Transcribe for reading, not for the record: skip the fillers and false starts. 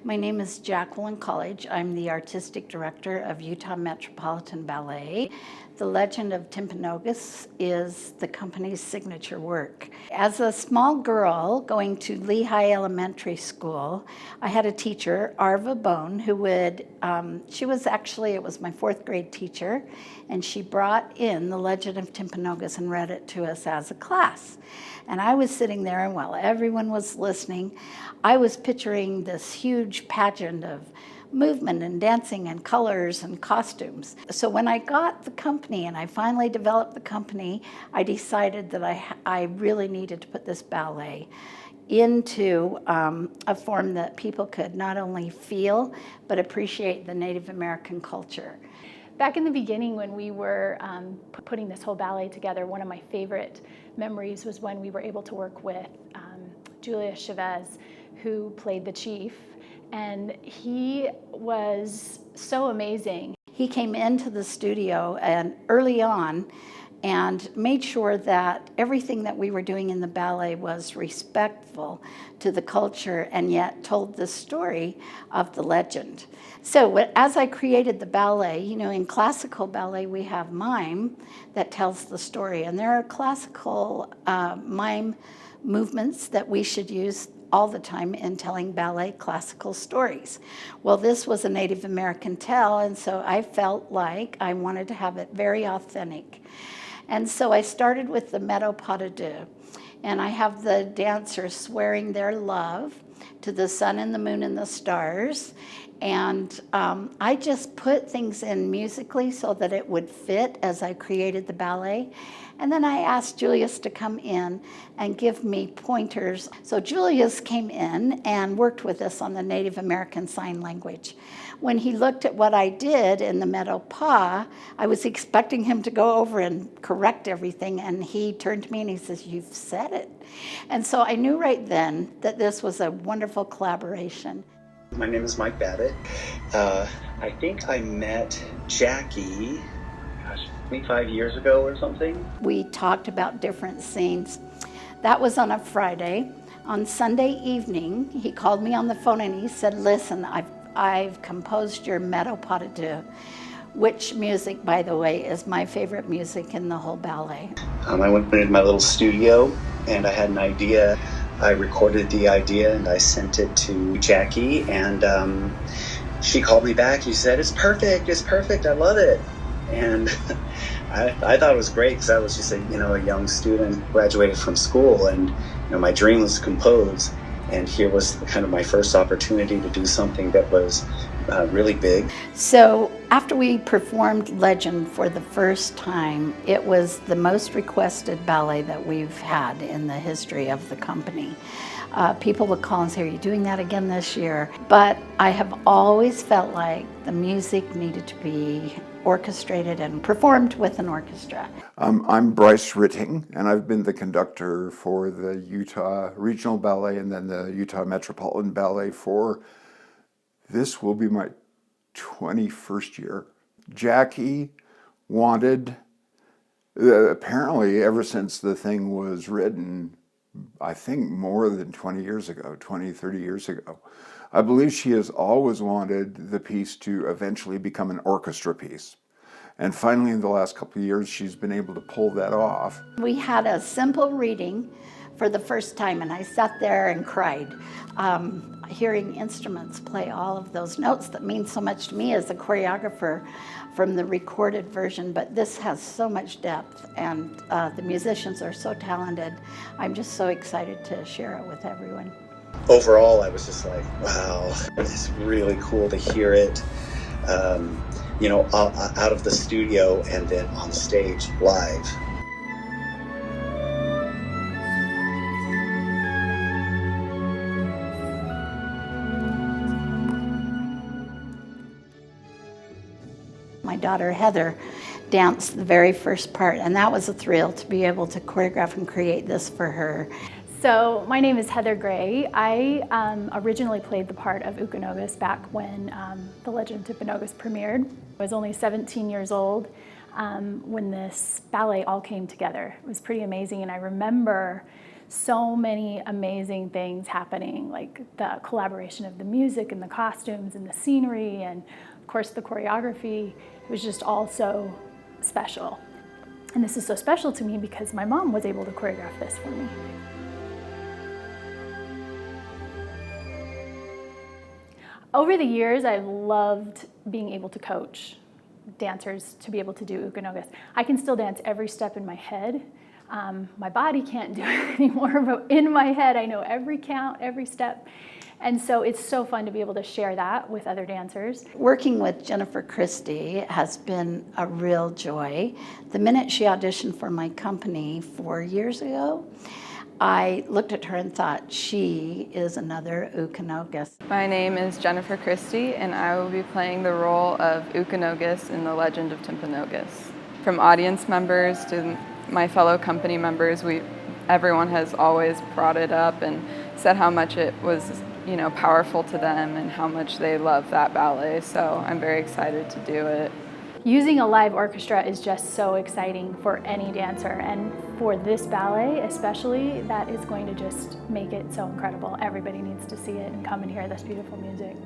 My name is Jacqueline College. I'm the artistic director of Utah Metropolitan Ballet. The Legend of Timpanogos is the company's signature work. As a small girl going to Lehigh Elementary School, I had a teacher, Arva Bone, who would, it was my fourth grade teacher, and she brought in The Legend of Timpanogos and read it to us as a class. And I was sitting there, and while everyone was listening, I was picturing this huge pageant of movement and dancing and colors and costumes. So when I got the company and I finally developed the company, I decided that I really needed to put this ballet into a form that people could not only feel, but appreciate the Native American culture. Back in the beginning when we were putting this whole ballet together, one of my favorite memories was when we were able to work with Julius Chavez, who played the chief, and he was so amazing. He came into the studio and early on and made sure that everything that we were doing in the ballet was respectful to the culture and yet told the story of the legend. So as I created the ballet, in classical ballet we have mime that tells the story, and there are classical mime movements that we should use all the time in telling ballet classical stories. Well, this was a Native American tale, and so I felt like I wanted to have it very authentic. And so I started with the Metropolitan, and I have the dancers swearing their love to the sun and the moon and the stars. And I just put things in musically so that it would fit as I created the ballet. And then I asked Julius to come in and give me pointers. So Julius came in and worked with us on the Native American Sign Language. When he looked at what I did in the Meadow Paw, I was expecting him to go over and correct everything, and he turned to me and he says, "You've said it." And so I knew right then that this was a wonderful collaboration. My name is Mike Babbitt. I think I met Jackie, 25 years ago or something. We talked about different scenes. That was on a Friday. On Sunday evening, he called me on the phone and he said, "Listen, I've composed your Metropolitan," which music, by the way, is my favorite music in the whole ballet. I went into my little studio and I had an idea. I recorded the idea and I sent it to Jackie, and she called me back. She said, it's perfect, I love it. And I thought it was great because I was just a young student, graduated from school, and my dream was to compose, and here was kind of my first opportunity to do something that was really big. So after we performed Legend for the first time, it was the most requested ballet that we've had in the history of the company. People would call and say, "Are you doing that again this year?" But I have always felt like the music needed to be orchestrated and performed with an orchestra. I'm Bryce Ritting, and I've been the conductor for the Utah Regional Ballet and then the Utah Metropolitan Ballet for this will be my 21st year. Jackie wanted, apparently ever since the thing was written, I think more than 20 years ago, 20, 30 years ago, I believe she has always wanted the piece to eventually become an orchestra piece. And finally, in the last couple of years, she's been able to pull that off. We had a simple reading for the first time, and I sat there and cried. Hearing instruments play all of those notes that mean so much to me as a choreographer from the recorded version, but this has so much depth, and the musicians are so talented. I'm just so excited to share it with everyone. Overall, I was just like, wow, it's really cool to hear it, out of the studio and then on stage live. My daughter Heather danced the very first part, and that was a thrill to be able to choreograph and create this for her. So my name is Heather Gray. I originally played the part of Timpanogos back when The Legend of Timpanogos premiered. I was only 17 years old when this ballet all came together. It was pretty amazing, and I remember so many amazing things happening, like the collaboration of the music and the costumes and the scenery and of course the choreography. It was just all so special. And this is so special to me because my mom was able to choreograph this for me. Over the years, I've loved being able to coach dancers to be able to do Timpanogos. I can still dance every step in my head. My body can't do it anymore, but in my head, I know every count, every step. And so it's so fun to be able to share that with other dancers. Working with Jennifer Christie has been a real joy. The minute she auditioned for my company 4 years ago, I looked at her and thought, she is another Timpanogos. My name is Jennifer Christie, and I will be playing the role of Timpanogos in The Legend of Timpanogos. From audience members to my fellow company members, everyone has always brought it up and said how much it was, powerful to them and how much they love that ballet. So I'm very excited to do it. Using a live orchestra is just so exciting for any dancer, and for this ballet especially, that is going to just make it so incredible. Everybody needs to see it and come and hear this beautiful music.